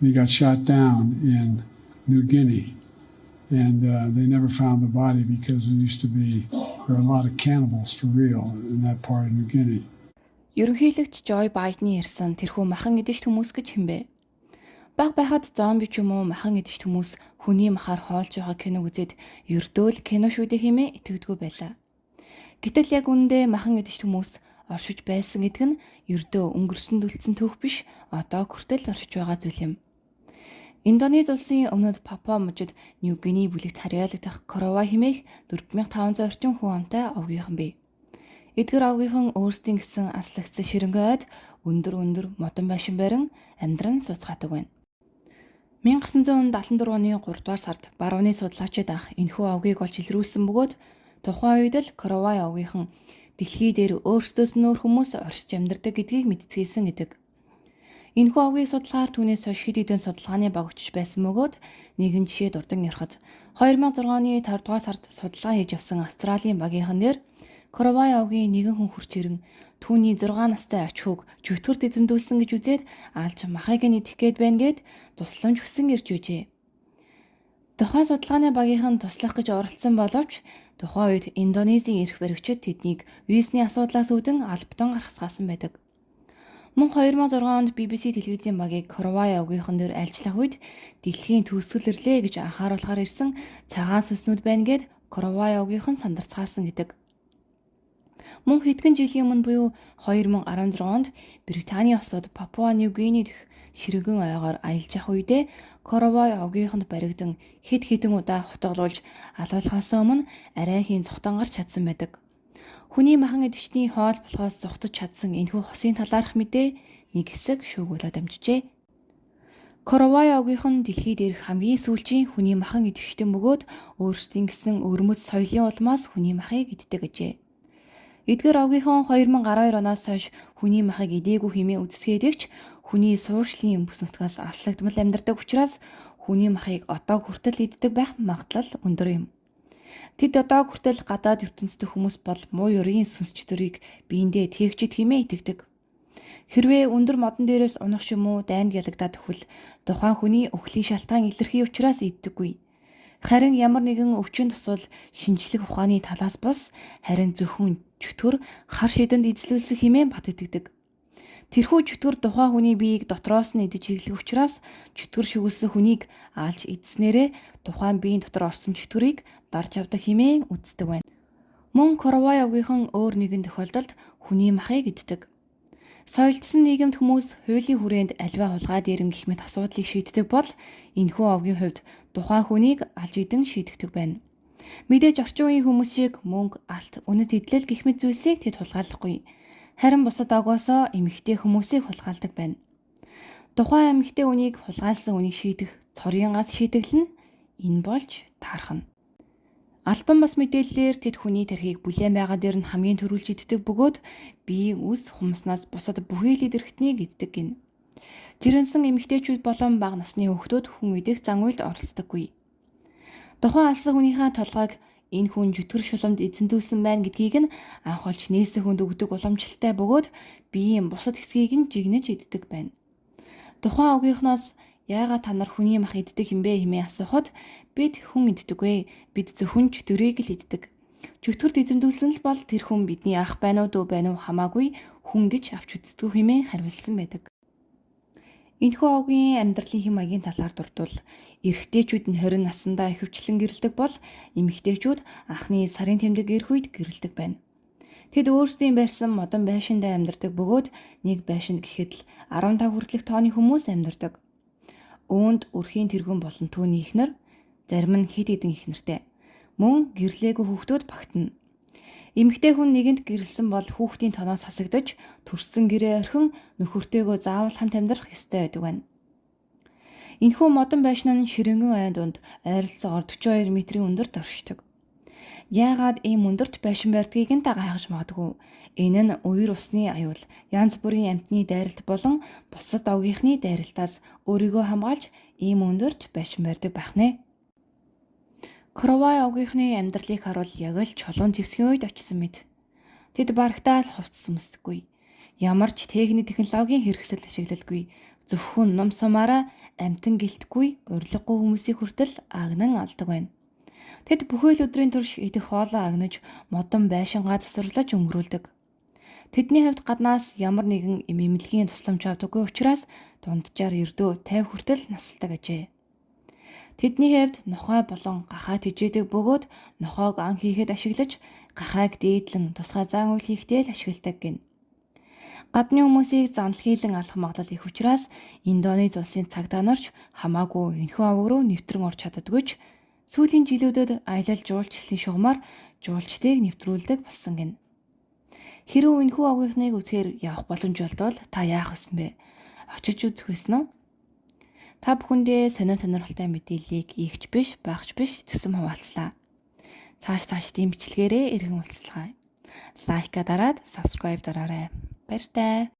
He got shot down in New Guinea, and they never found the body because there were a lot of cannibals for real in that part of New Guinea. Ерөнхийлөгч Joe Biden ярьсан тэрхүү махан идэгч хүмүүс гэж хэмбэ? Баг байхад зомби ч юм уу махан идэгч хүмүүс хүний махаар хоолж байгаа кино үзээд ердөөл кино шүү дээ хэмээн итгэдэггүй байлаа. Гэтэл яг үүндээ махан идэгч хүмүүс оршиж байсан гэдэг нь ердөө өнгөрсөн дүлцэн түүх биш, одоо хүртэл оршиж байгаа зүйл юм. Индонез улсын өмнөд Папуа мужид Нью Гиней бүлэгт харьяалагдах Корова хэмээх 4500 орчим хүн амтай овгийнхан бий. Эдгээр овгийнхан өөрсдийн гэсэн аслагдсан ширэнгэн ойд өндөр модон байшин барин амьдран сууцгаадаг байна. 1974 оны 3 дугаар сард барууны судлаачид анх энэхүү овгийг олж илрүүлсэн бөгөөд тухайн үед л Корова овгийнхан дэлхий дээр өөрсдөөс нөөр хүмүүс оршиж амьдардаг гэдгийг мэдцгээсэн гэдэг. Энэхүү овгийг судлахаар түүнээс хойш хэд хэдэн судалгааны баг очиж байсан бөгөөд нэгэн жишээ дурдан ярихад 2006 оны 5 дугаар сард судалгаа хийж явсан Австралийн багийнхан дээр Корова овгийн нэгэн хүн хурц ирэн түүний 6 настай ач хүүг чөтгөрт эзэмдүүлсэн гэж үзээд алж махыг нь идэх гээд байна гэд тусламж хүсэн ирж үжээ. Тухайн судалгааны багийнхан туслах гэж оролцсон боловч тухайн үед Индонезийн эрх баригчид тэднийг визний асуудлаас үүдэн албатан гаргасгаасан байдаг. Мөн 2006 онд BBC телевизийн багийг Корова овгийнхан дээр альчлах үед дэлхийн төгсгөл ирлээ гэж анхааруулахаар ирсэн цагаан сүнснүүд байна гэд Корова овгийнхан сандарцгаасан гэдэг. Мөн хэдхэн жилийн өмнө буюу 2016 онд Британий осод Папуа Нью Гиней дэх ширэгэн ойгоор аялж явах үедээ Корова овгийнханд баригдан хэд хэдэн удаа хутгалуулж алуулахаас өмнө арайхийн цухтан гарч чадсан байдаг. Хүний махан идэвчний хоол болохоос зугтаж чадсан энэхүү хосын талаарх мэдээ нэг хэсэг шүүгүүлээд амжижээ. Корова овгийнхан дэлхий дээрх хамгийн сүүлчийн хүний махан идэвчтэн бөгөөд өөрсдийн гэсэн өвөрмөц соёлын улмаас хүний махыг иддэг гэжээ. Эдгээр овгийнхан 2012 оноос хойш хүний махыг идээгүй хэмээн үзэсгэлэгч хүний суурьшлийн бүс нутгаас алслагдмал амьдардаг учраас хүний махыг одоо хүртэл иддэг байх магадлал өндөр юм. Тэд одоо хүртэл гадаад ертөнцийн хүмүүс бол муу ёрийн сүнс чөтгөрийг биендээ тээгчд хэмээн итгэдэг. Хэрвээ өндөр модон дээрээс унах юм уу дайнд ялагдаад өгвөл тухайн хүний өхлийн шалтгаан илэрхий учраас иддэггүй. Харин ямар нэгэн өвчин тусвал шинжлэх ухааны талаас бус харин зөвхөн чөтгөр хар шидэнд эзлүүлсэн хэмээн бат итгэдэг. Тэрхүү чөтгөр тухайн хүний биеийг дотроос нь идэж ирлэх учраас чөтгөр шүглсэн хүнийг аалж идснээрээ тухайн биеийн дотор орсон чөтгөрийг дарж авдаг хэмээн үздэг байна. Мөн Корова овгийнхан өөр нэгэн тохиолдолд хүний махыг иддэг. Соёлжсон нийгэмд хүмүүс хуулийн хүрээнд альва хулгай дээрэм гэх мэт асуудлыг шийддэг бол энэхүү овгийн хувьд тухайн хүнийг алж идэн шийдэгдэг байна. Мэдээж орчин үеийн хүмүүс шиг мөнгө, алт, үнэт идэлэл гэх мэт зүйлсийг тэд хулгайлахгүй. Харин бусад огоосоо эмэгтэй хүмүүсийг хулгайлдаг байна. Тухайн эмэгтэй үнийг хулгайлсан үнийг шийдэх цорын гац шийдэглэл нь энэ болж таархна. Албан бос мэдээллээр тэд хүний тархийг бүлээн байгаа дээр нь хамгийн төрүүлж иддэг бөгөөд биеийн үс хумснаас бусад бүхий л идэрхтнийг иддэг гин. Жирэмсэн эмэгтэйчүүд болон бага насны хүүхдүүд хүн идэх зан үйлд оролцдоггүй. Тухайн алсан хүнийхээ толгойг энэ хүн чөтгөр шуламд эзэмдүүлсэн байна гэдгийг нь анх олж нээсэн хүнд өгдөг уламжлалтай бөгөөд биеийн бусад хэсгийг нь жигнэж иддэг байна. Тухайн овгийнхноос яагаад та нар хүний мах иддэг юм бэ хэмээн асуухад бид хүн иддэггүй. Бид зөвхөн чөтгөрийг л иддэг. Чөтгөрт эзэмдүүлсэн л бол тэр хүн бидний ах байна уу дүү байна уу хамаагүй хүн гэж авч үздэг хэмээн хариулсан байдаг. Энэхүү овгийн амьдралын хэм маягийн талаар дурдвал эрэгтэйчүүд нь 20 наснда ихэвчлэн гэрэлдэг бол эмэгтэйчүүд анхны сарын тэмдэг ирэх үед гэрэлдэг байна. Тэд өөрсдийн барьсан модон байшинд амьдардаг бөгөөд нэг байшинд гэхэд л 15 хүртэлх тооны хүмүүс амьдардаг. Үүнд өрхийн тэргүүн болон түүний эхнэр, зарим нь хэд хэдэн эхнэртэй. Мөн гэрлээгүй хүүхдүүд багтана. Эмэгтэй хүн нэгэнд гэрэлсэн бол хүүхдийн тоноос хасагдаж төрсөн гэрээ орхин нөхөртэйгөө заавал хамт амьдрах ёстой байдаг байна. Энэхүү модон байшин нь ширэнгэн айн дунд ойролцоогоор 42 метрийн өндөрт оршдог. Яагаад ийм өндөрт байшин барьдгийг нь та гайхаж магадгүй. Энэ нь үер усны аюул, янз бүрийн амьтны дайралт болон бусад овгийнхны дайралтаас өөрийгөө хамгаалж ийм өндөрт байшин барьдаг байх нэ. Корова овгийнхны амьдралыг харуул яг л чулуун зэвсгийн үед очсон мэт. Тэд барагтаа л хувцас өмсдөггүй. Ямар ч техник технологийн хэрэгсэл ашиглалгүй. Зөвхөн ном сумаараа амтан гэлтгүй урилгагүй хүмүүсийг хүртэл агнан алдаг байна. Тэд бүхэл өдрийн турш идэх хоолоо агнаж, модон байшингаа засварлаж өнгөрүүлдэг. Тэдний хувьд гаднаас ямар нэгэн эмэмлэгийн тусламж авдаггүй учраас дунджаар ердөө 50 хүртэл насалдаг ажээ. Тэдний хувьд нохой болон гахаа тэжээдэг бөгөөд нохоог ан хийхэд ашиглаж, гахааг дээдлэн тусгай зан үйл хийхдээ л ашигладаг гин. Гадны хүмүүсийг занлахийлан алах магадлал их учраас Индонез улсын цагдаа нарч хамаагүй энэхүү аваг руу нэвтрэн орж чаддаггүй ч сүүлийн жилүүдэд аялал жуулчлалын шугамар жуулчдыг нэвтрүүлдэг болсон гин. Хэрвээ энэхүү авгийнхныг үзэхээр явах боломж болтол та яах вэ бэ? Очиж үзэх байсан уу? Та бүхэндээ сонирхолтой мэдээллийг ийгч биш, багч биш зөвсөн хуваалцлаа. Цааш тийм бичлэгээрээ иргэн уулзлаа. Лайка дараад subscribe дараарай. Баяртай.